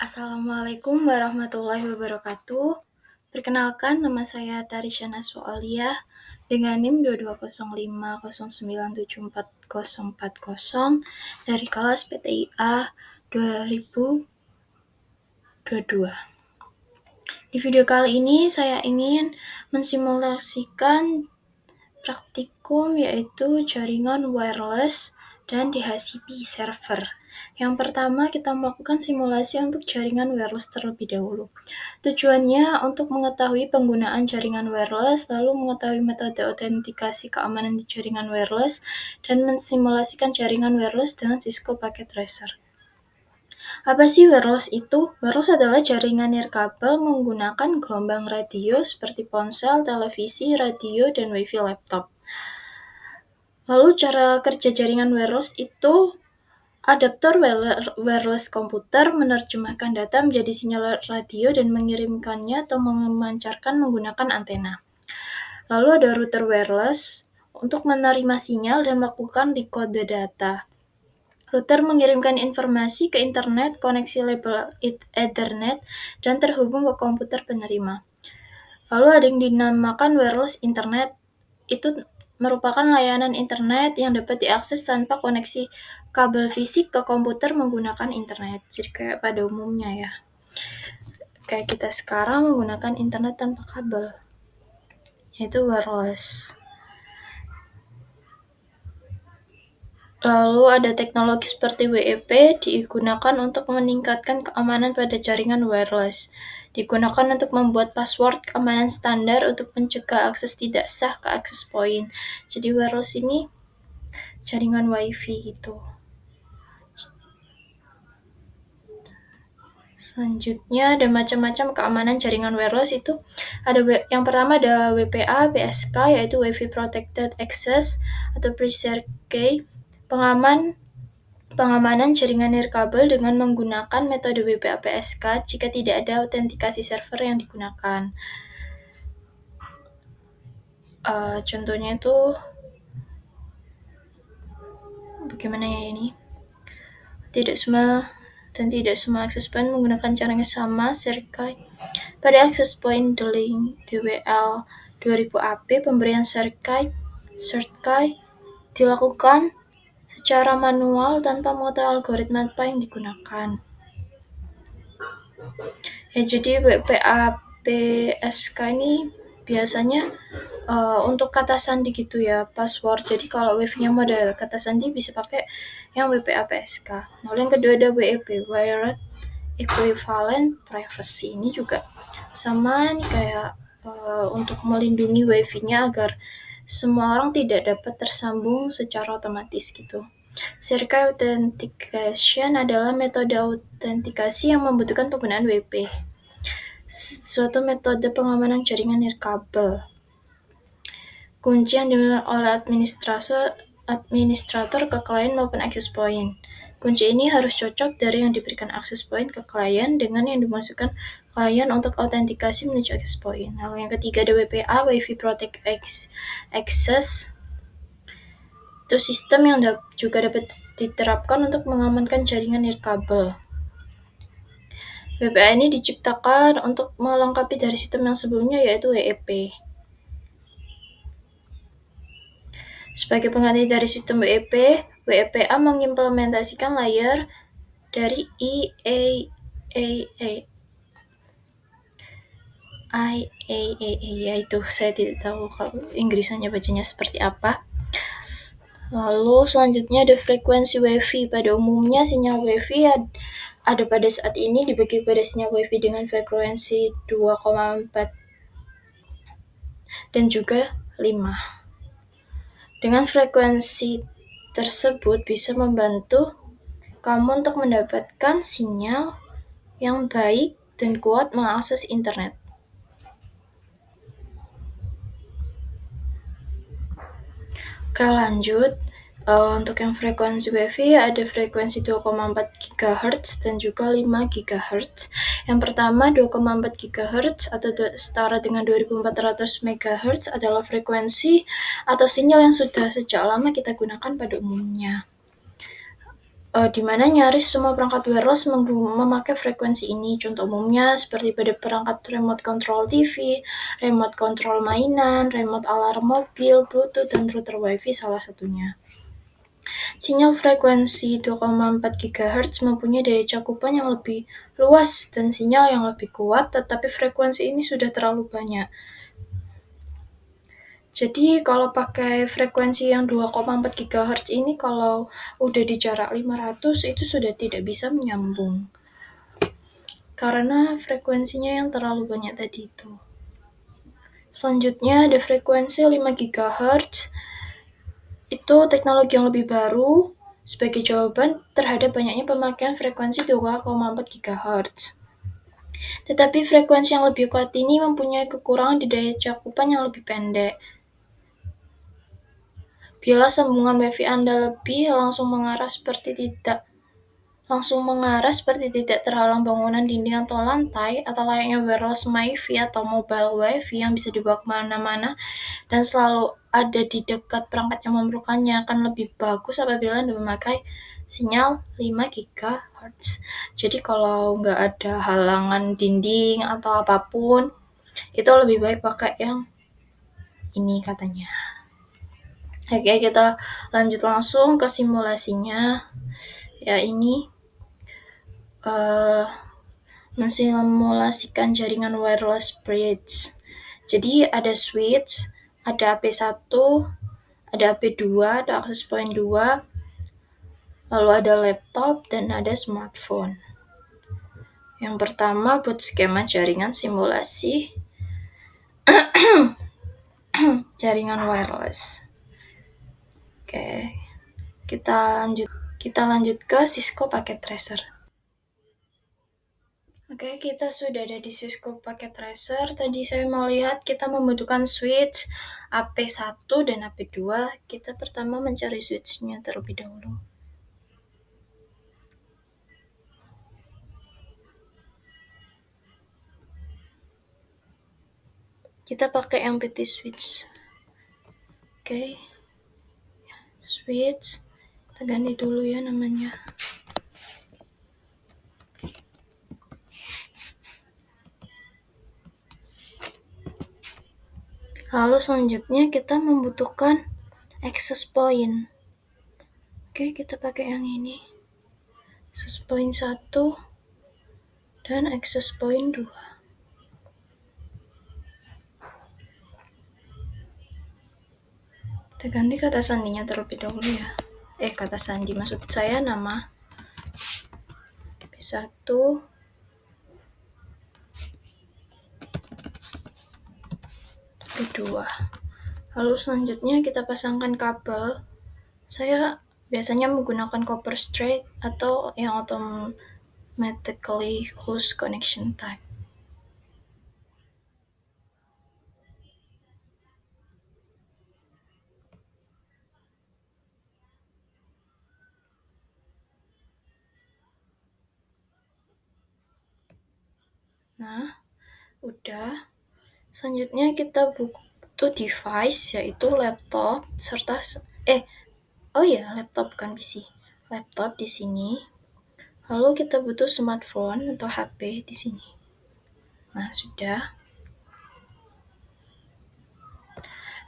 Assalamualaikum warahmatullahi wabarakatuh. Perkenalkan, nama saya Tarisya Naswa Auliah dengan NIM 2205097440 dari kelas PTIA 2022. Di video kali ini saya ingin mensimulasikan praktikum yaitu jaringan wireless dan DHCP server. Yang pertama, kita melakukan simulasi untuk jaringan wireless terlebih dahulu. Tujuannya untuk mengetahui penggunaan jaringan wireless, lalu mengetahui metode autentikasi keamanan di jaringan wireless, dan mensimulasikan jaringan wireless dengan Cisco Packet Tracer. Apa sih wireless itu? Wireless adalah jaringan nirkabel menggunakan gelombang radio seperti ponsel, televisi, radio, dan wifi laptop. Lalu cara kerja jaringan wireless itu, adaptor wireless komputer menerjemahkan data menjadi sinyal radio dan mengirimkannya atau memancarkan menggunakan antena. Lalu ada router wireless untuk menerima sinyal dan melakukan dekode data. Router mengirimkan informasi ke internet, koneksi label Ethernet, dan terhubung ke komputer penerima. Lalu ada yang dinamakan wireless internet. Itu merupakan layanan internet yang dapat diakses tanpa koneksi kabel fisik ke komputer menggunakan internet. Jadi kayak pada umumnya ya. Kayak kita sekarang menggunakan internet tanpa kabel. Yaitu wireless. Lalu ada teknologi seperti WEP digunakan untuk meningkatkan keamanan pada jaringan wireless. Digunakan untuk membuat password keamanan standar untuk mencegah akses tidak sah ke access point. Jadi wireless ini jaringan WiFi gitu. Selanjutnya ada macam-macam keamanan jaringan wireless itu. Yang pertama ada WPA, PSK yaitu Wi-Fi Protected Access atau PSRK. Pengamanan jaringan nirkabel dengan menggunakan metode WPA PSK jika tidak ada autentikasi server yang digunakan. Contohnya itu bagaimana ya ini? Tidak semua access point menggunakan cara yang sama, serkai. Pada access point the link DWL 2000 AP, pemberian serkai dilakukan secara manual tanpa mengetahui algoritma apa yang digunakan. Ya, jadi WPA PSK ini biasanya untuk kata sandi gitu ya, password. Jadi kalau wifi-nya mau ada kata sandi bisa pakai yang WPA PSK. Lalu yang kedua ada WEP, Wired Equivalent Privacy. Ini juga sama nih kayak untuk melindungi wifi-nya agar semua orang tidak dapat tersambung secara otomatis gitu. Circuit Authentication adalah metode autentikasi yang membutuhkan penggunaan WP. Suatu metode pengamanan jaringan nirkabel. Kunci yang dimiliki oleh administrator ke klien maupun access point. Kunci ini harus cocok dari yang diberikan access point ke klien dengan yang dimasukkan klien untuk autentikasi menuju access point. Lalu yang ketiga ada WPA, Wi-Fi Protect Access. Itu sistem yang juga dapat diterapkan untuk mengamankan jaringan nirkabel. WPA ini diciptakan untuk melengkapi dari sistem yang sebelumnya yaitu WEP. Sebagai pengganti dari sistem WEP, WEPA mengimplementasikan layer dari IAAA, yaitu saya tidak tahu kalau Inggrisannya bacanya seperti apa. Lalu selanjutnya ada frekuensi WiFi. Pada umumnya sinyal WiFi ada pada saat ini dibagi pada sinyal WiFi dengan frekuensi 2,4 dan juga 5. Dengan frekuensi tersebut bisa membantu kamu untuk mendapatkan sinyal yang baik dan kuat mengakses internet. Oke, lanjut. Untuk yang frekuensi WiFi ada frekuensi 2,4 GHz dan juga 5 GHz. Yang pertama 2,4 GHz atau setara dengan 2400 MHz adalah frekuensi atau sinyal yang sudah sejak lama kita gunakan pada umumnya. di mana nyaris semua perangkat wireless memakai frekuensi ini. Contoh umumnya seperti pada perangkat remote control TV, remote control mainan, remote alarm mobil, Bluetooth, dan router Wi-Fi salah satunya. Sinyal frekuensi 2,4 GHz mempunyai daya cakupan yang lebih luas dan sinyal yang lebih kuat, tetapi frekuensi ini sudah terlalu banyak. Jadi kalau pakai frekuensi yang 2,4 GHz ini, kalau udah di jarak 500 itu sudah tidak bisa menyambung. Karena frekuensinya yang terlalu banyak tadi itu. Selanjutnya ada frekuensi 5 GHz. Itu teknologi yang lebih baru sebagai jawaban terhadap banyaknya pemakaian frekuensi 2,4 GHz. Tetapi frekuensi yang lebih kuat ini mempunyai kekurangan di daya cakupan yang lebih pendek. Bila sambungan Wi-Fi Anda lebih langsung mengarah seperti tidak terhalang bangunan, dinding, atau lantai, atau layaknya wireless MiFi atau mobile Wi-Fi yang bisa dibawa kemana-mana dan selalu ada di dekat perangkat yang memerlukannya, akan lebih bagus apabila Anda memakai sinyal 5 GHz. Jadi kalau nggak ada halangan dinding atau apapun, itu lebih baik pakai yang ini katanya. Oke, kita lanjut langsung ke simulasinya. Ya, ini mensimulasikan jaringan wireless bridge. Jadi ada switch, ada AP1, ada AP2, ada access point 2, lalu ada laptop, dan ada smartphone. Yang pertama buat skema jaringan simulasi jaringan wireless. Oke, kita lanjut ke Cisco Packet Tracer. Oke, kita sudah ada di Cisco Packet Tracer. Tadi saya mau lihat kita membutuhkan switch AP1 dan AP2. Kita pertama mencari switch-nya terlebih dahulu. Kita pakai yang PT switch. Oke. Switch. Kita ganti dulu ya namanya. Lalu selanjutnya kita membutuhkan access point. Oke, kita pakai yang ini. Access point 1 dan access point 2. Kita ganti kata sandinya terlebih dahulu ya. Kata sandi maksud saya nama. P1 P2. Lalu selanjutnya kita pasangkan kabel. Saya biasanya menggunakan copper straight atau yang automatically close connection type. Nah, udah. Selanjutnya kita butuh device yaitu laptop serta laptop kan PC. Laptop di sini. Lalu kita butuh smartphone atau HP di sini. Nah, sudah.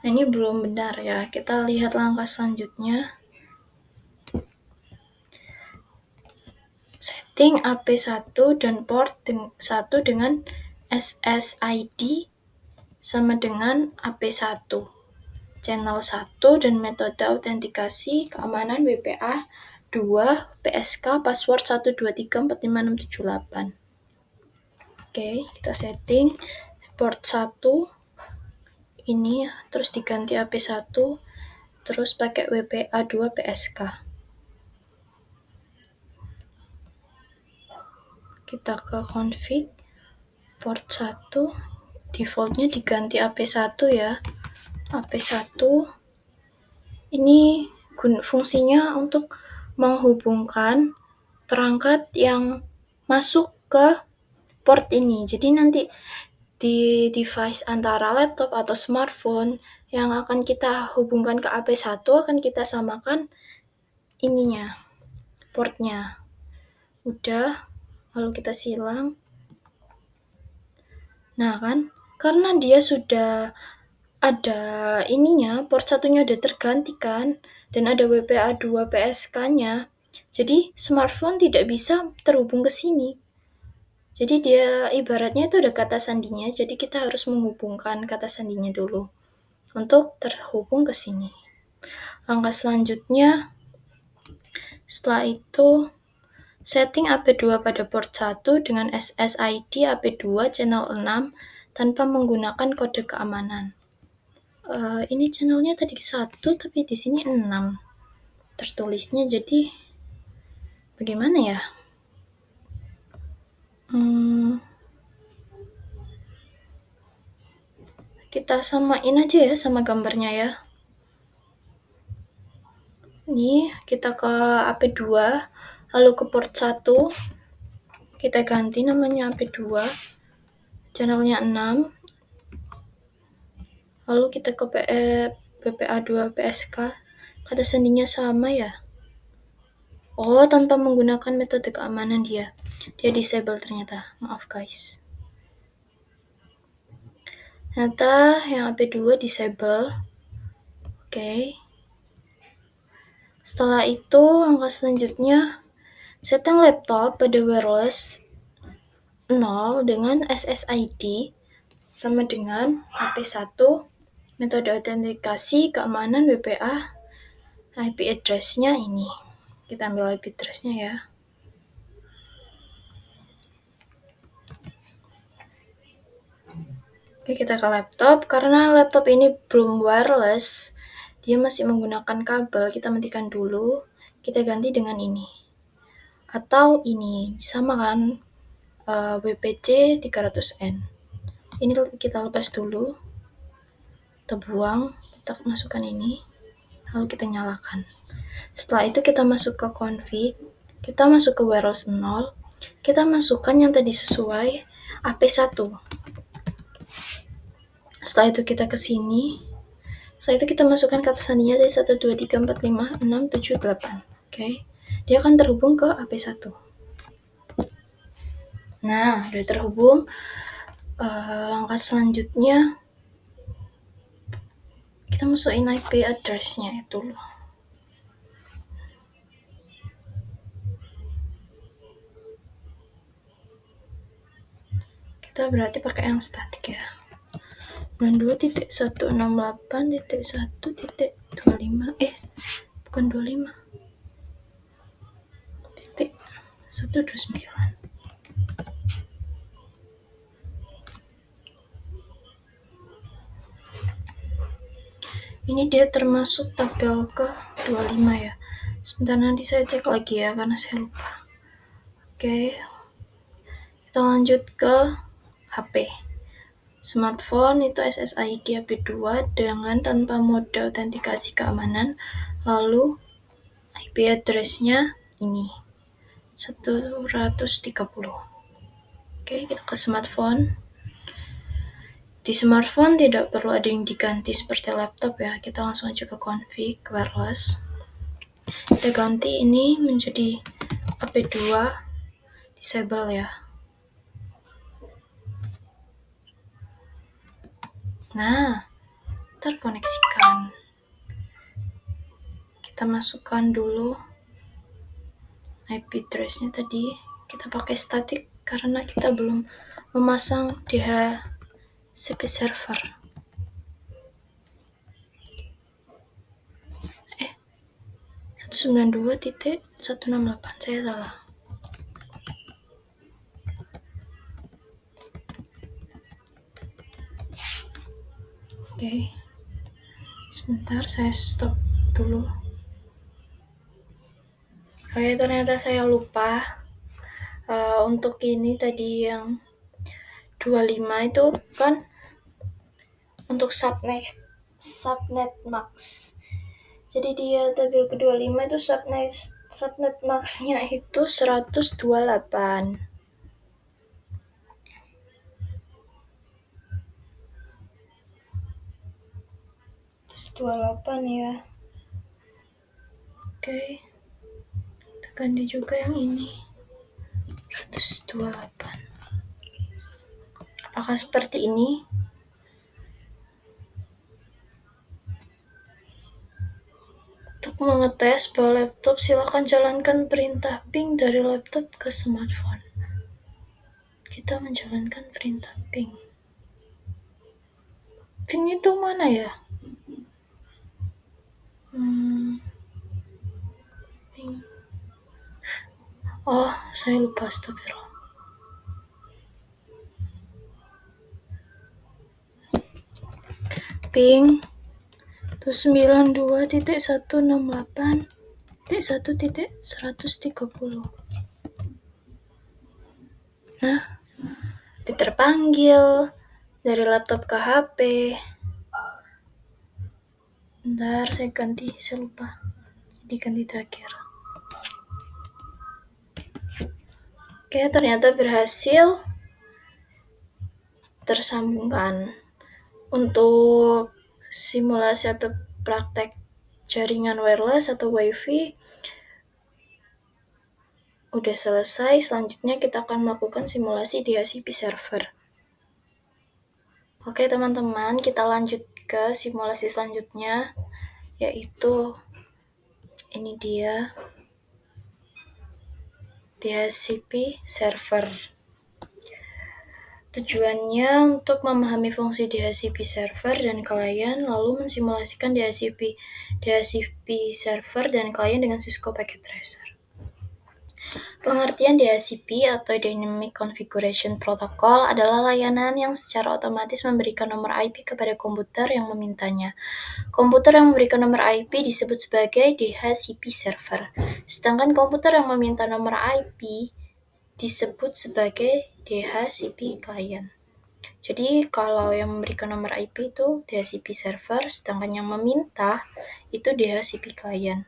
Ini belum benar ya. Kita lihat langkah selanjutnya. Setting AP1 dan port 1 dengan SSID sama dengan AP1. Channel 1 dan metode autentikasi keamanan WPA 2 PSK password 123456778. Oke, kita setting port 1 ini terus diganti AP1 terus pakai WPA 2 PSK. Kita ke config port 1 defaultnya diganti AP1 ya. AP1 ini fungsinya untuk menghubungkan perangkat yang masuk ke port ini. Jadi nanti di device antara laptop atau smartphone yang akan kita hubungkan ke AP1 akan kita samakan ininya, portnya. Udah, lalu kita silang. Nah kan, karena dia sudah ada ininya, port satunya udah tergantikan, dan ada WPA2 PSK-nya, jadi smartphone tidak bisa terhubung ke sini. Jadi dia ibaratnya itu ada kata sandinya, jadi kita harus menghubungkan kata sandinya dulu untuk terhubung ke sini. Langkah selanjutnya, setelah itu setting AP2 pada port 1 dengan SSID AP2 channel 6 tanpa menggunakan kode keamanan. Ini channelnya tadi 1 tapi di sini 6 tertulisnya, jadi bagaimana ya? Kita samain aja ya sama gambarnya ya. Ini kita ke AP2, lalu ke port 1, kita ganti namanya AP2, channelnya 6, lalu kita ke PPA2 PSK, kata sandinya sama ya. Oh, tanpa menggunakan metode keamanan dia disable ternyata, maaf guys. Ternyata yang AP2 disable. Oke. Setelah itu, langkah selanjutnya, setting laptop pada wireless 0 dengan SSID sama dengan HP1, metode autentikasi keamanan WPA, IP address-nya ini. Kita ambil IP address-nya ya. Oke, kita ke laptop. Karena laptop ini belum wireless, dia masih menggunakan kabel, kita matikan dulu. Kita ganti dengan ini. Atau ini, sama kan, WPC 300N. Ini kita lepas dulu. Kita buang, kita masukkan ini. Lalu kita nyalakan. Setelah itu kita masuk ke config, kita masuk ke wireless 0, kita masukkan yang tadi sesuai AP1. Setelah itu kita ke sini, setelah itu kita masukkan kata sandinya dari 1, 2, 3, 4, 5, 6, 7, 8. Oke, dia akan terhubung ke AP1. Nah, udah terhubung. Langkah selanjutnya, kita masukin IP address-nya itu loh. Kita berarti pakai yang statik ya. 92.168.1.25 bukan 25 titik 129. Ini dia termasuk tabel ke 25 ya. Sebentar, nanti saya cek lagi ya karena saya lupa. Oke, kita lanjut ke HP. Smartphone itu SSID HP2 dengan tanpa mode autentikasi keamanan, lalu IP address-nya ini 130. Oke, kita ke smartphone. Di smartphone tidak perlu ada yang diganti seperti laptop ya, kita langsung aja ke config wireless. Kita ganti ini menjadi AP2 disable ya. Nah, terkoneksikan. Kita masukkan dulu IP address-nya tadi. Kita pakai static karena kita belum memasang DHCP server. 192.168, saya salah. Oke, sebentar saya stop dulu. Oke, ternyata saya lupa. Untuk ini tadi yang 25 itu kan untuk subnet max. Jadi dia tabel ke-25 itu subnet max-nya itu 128. 128 ya. Oke. Ganti juga yang ini 128. Apakah seperti ini? Untuk mengetes bahwa laptop, silakan jalankan perintah ping dari laptop ke smartphone. Kita menjalankan perintah ping. Ping itu mana ya? Ping. Oh, saya lupa, astagfirullah. Ping 92.168.1.130. Nah, terpanggil dari laptop ke HP. Bentar, saya ganti, saya lupa. Jadi ganti terakhir. Oke, ternyata berhasil tersambungkan. Untuk simulasi atau praktek jaringan wireless atau WiFi udah selesai. Selanjutnya kita akan melakukan simulasi DHCP server. Oke teman-teman, kita lanjut ke simulasi selanjutnya, yaitu ini dia DHCP server. Tujuannya untuk memahami fungsi DHCP server dan klien, lalu mensimulasikan DHCP server dan klien dengan Cisco Packet Tracer. Pengertian DHCP atau Dynamic Configuration Protocol adalah layanan yang secara otomatis memberikan nomor IP kepada komputer yang memintanya. Komputer yang memberikan nomor IP disebut sebagai DHCP server, sedangkan komputer yang meminta nomor IP disebut sebagai DHCP client. Jadi kalau yang memberikan nomor IP itu DHCP server, sedangkan yang meminta itu DHCP client.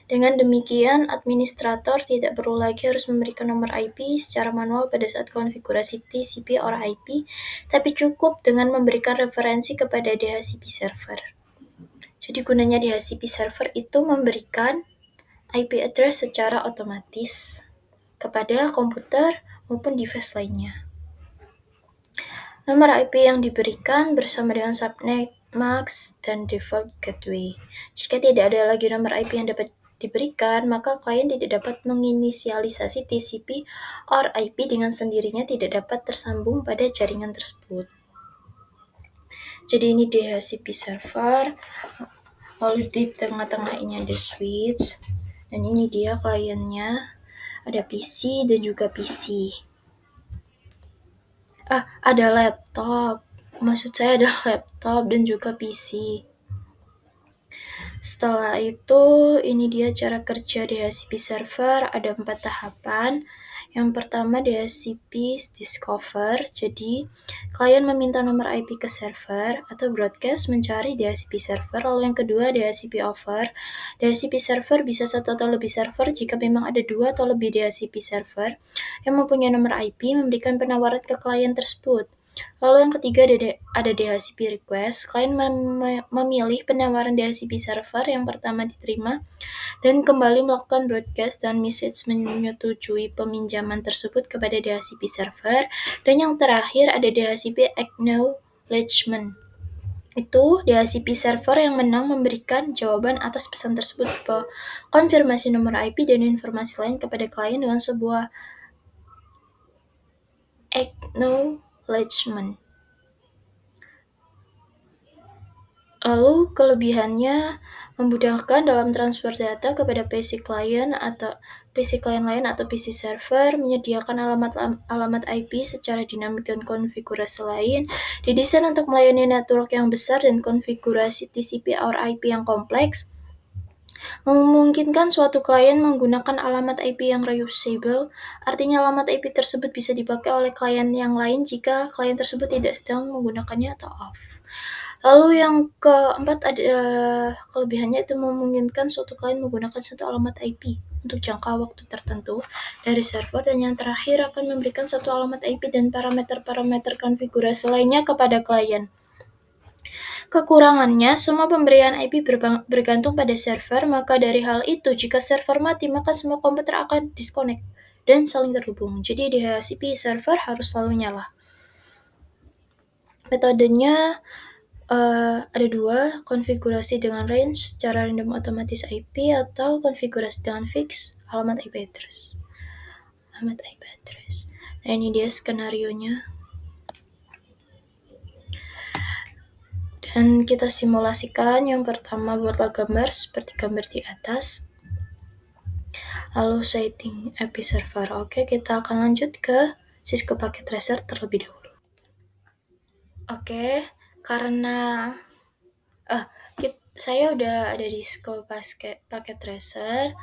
Dengan demikian, administrator tidak perlu lagi harus memberikan nomor IP secara manual pada saat konfigurasi TCP or IP, tapi cukup dengan memberikan referensi kepada DHCP server. Jadi gunanya DHCP server itu memberikan IP address secara otomatis kepada komputer maupun device lainnya. Nomor IP yang diberikan bersama dengan subnet, MAC, dan default gateway. Jika tidak ada lagi nomor IP yang dapat diberikan, maka klien tidak dapat menginisialisasi TCP or IP dengan sendirinya tidak dapat tersambung pada jaringan tersebut. Jadi ini DHCP server, lalu di tengah-tengah ini ada switch, dan ini dia kliennya, ada PC dan juga PC. Ada laptop. Maksud saya ada laptop dan juga PC. Setelah itu, ini dia cara kerja DHCP server. Ada 4 tahapan. Yang pertama DHCP discover. Jadi, klien meminta nomor IP ke server atau broadcast mencari DHCP server. Lalu yang kedua DHCP offer. DHCP server bisa 1 atau lebih server jika memang ada 2 atau lebih DHCP server yang mempunyai nomor IP memberikan penawaran ke klien tersebut. Lalu yang ketiga ada DHCP request. Klien memilih penawaran DHCP server yang pertama diterima dan kembali melakukan broadcast dan message menyetujui peminjaman tersebut kepada DHCP server. Dan yang terakhir ada DHCP acknowledgement. Itu DHCP server yang menang memberikan jawaban atas pesan tersebut, konfirmasi nomor IP dan informasi lain kepada klien dengan sebuah acknowledgement. Lalu kelebihannya memudahkan dalam transfer data kepada PC klien lain atau PC server, menyediakan alamat IP secara dinamik dan konfigurasi lain, didesain untuk melayani network yang besar dan konfigurasi TCP or IP yang kompleks, memungkinkan suatu klien menggunakan alamat IP yang reusable, artinya alamat IP tersebut bisa dipakai oleh klien yang lain jika klien tersebut tidak sedang menggunakannya atau off. Lalu yang keempat ada kelebihannya itu memungkinkan suatu klien menggunakan satu alamat IP untuk jangka waktu tertentu dari server, dan yang terakhir akan memberikan satu alamat IP dan parameter-parameter konfigurasi lainnya kepada klien. Kekurangannya, semua pemberian IP bergantung pada server, maka dari hal itu, jika server mati, maka semua komputer akan disconnect dan saling terhubung. Jadi DHCP server harus selalu nyala. Metodenya ada dua, konfigurasi dengan range secara random otomatis IP atau konfigurasi dengan fix alamat IP address. Nah, ini dia skenarionya. Dan kita simulasikan. Yang pertama buatlah gambar seperti gambar di atas. Lalu setting IP server. Oke, kita akan lanjut ke Cisco Packet Tracer terlebih dahulu. Oke, karena saya udah ada di Cisco Packet Tracer.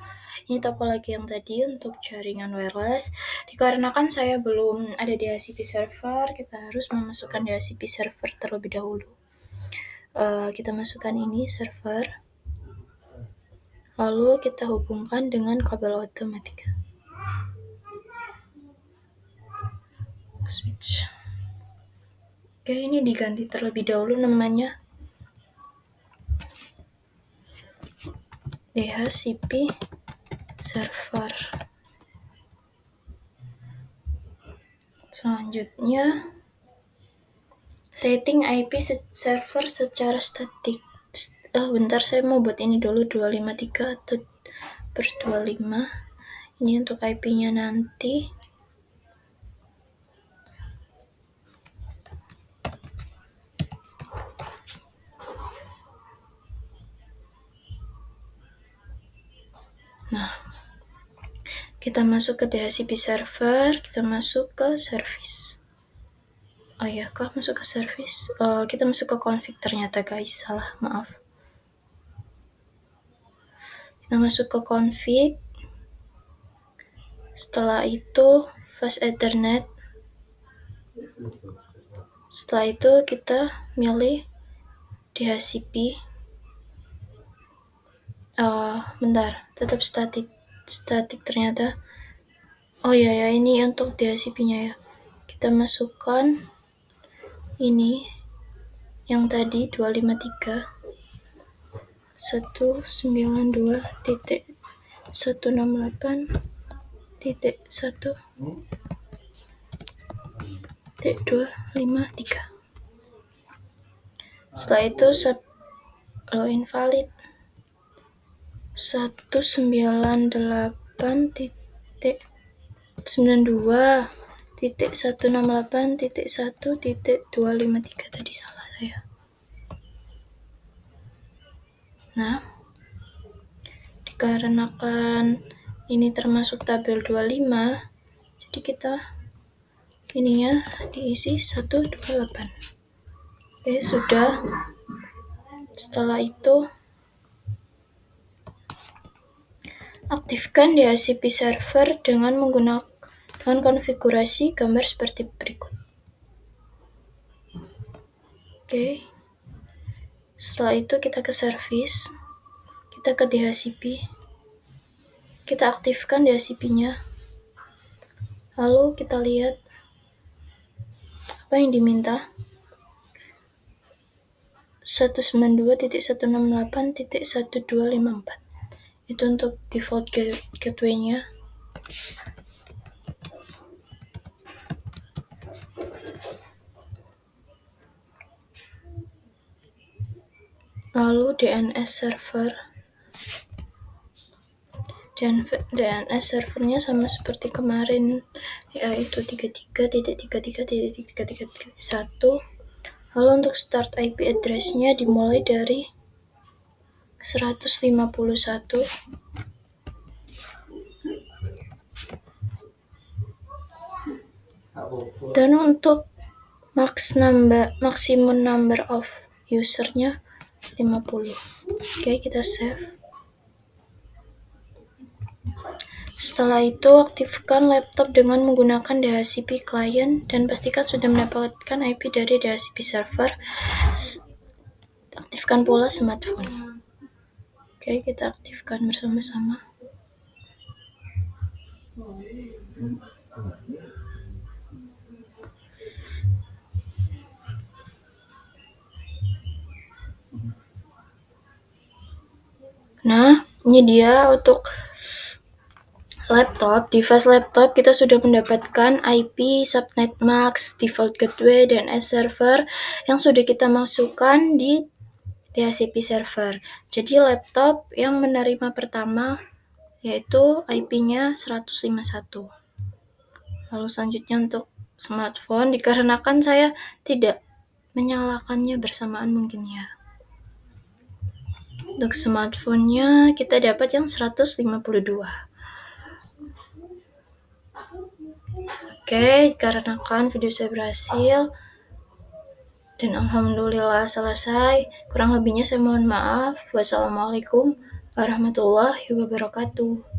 Ini topologi yang tadi untuk jaringan wireless. Dikarenakan saya belum ada DHCP server, kita harus memasukkan DHCP server terlebih dahulu. Kita masukkan ini server, lalu kita hubungkan dengan kabel otomatik. Switch. Oke, ini diganti terlebih dahulu namanya. DHCP server. Selanjutnya, setting IP server secara statik. Bentar, saya mau buat ini dulu 253 atau per 25. Ini untuk IP-nya nanti. Nah, kita masuk ke DHCP server, kita masuk ke service. Masuk ke service? Kita masuk ke config ternyata guys, salah, maaf. Kita masuk ke config. Setelah itu fast ethernet. Setelah itu kita milih DHCP. Bentar, tetap statik ternyata. Ini untuk DHCP-nya ya. Kita masukkan ini yang tadi 253 192.168.1.253. Setelah itu invalid 198.168.1.253 tadi salah saya. Nah, dikarenakan ini termasuk tabel 25, jadi kita ininya diisi 128. Oke, sudah. Setelah itu aktifkan DHCP server dengan menggunakan konfigurasi gambar seperti berikut. Oke. Setelah itu kita ke service, kita ke DHCP, kita aktifkan DHCP-nya, lalu kita lihat apa yang diminta. 192.168.1254. Itu untuk default gateway-nya. Lalu DNS server. DNS servernya sama seperti kemarin, yaitu 33.33.33.1. Lalu untuk start IP address-nya dimulai dari 151. Dan untuk maximum number of user-nya 50. Oke, kita save. Setelah itu, aktifkan laptop dengan menggunakan DHCP client dan pastikan sudah mendapatkan IP dari DHCP server. Aktifkan pula smartphone. Oke, kita aktifkan bersama-sama. Nah, ini dia untuk laptop. Device laptop kita sudah mendapatkan IP, subnet max, default gateway, dan DNS server yang sudah kita masukkan di DHCP server. Jadi laptop yang menerima pertama yaitu IP-nya 151. Lalu selanjutnya untuk smartphone, dikarenakan saya tidak menyalakannya bersamaan mungkin ya. Untuk smartphone-nya kita dapat yang 152. Oke, dikarenakan video saya berhasil dan alhamdulillah selesai. Kurang lebihnya saya mohon maaf. Wassalamualaikum warahmatullahi wabarakatuh.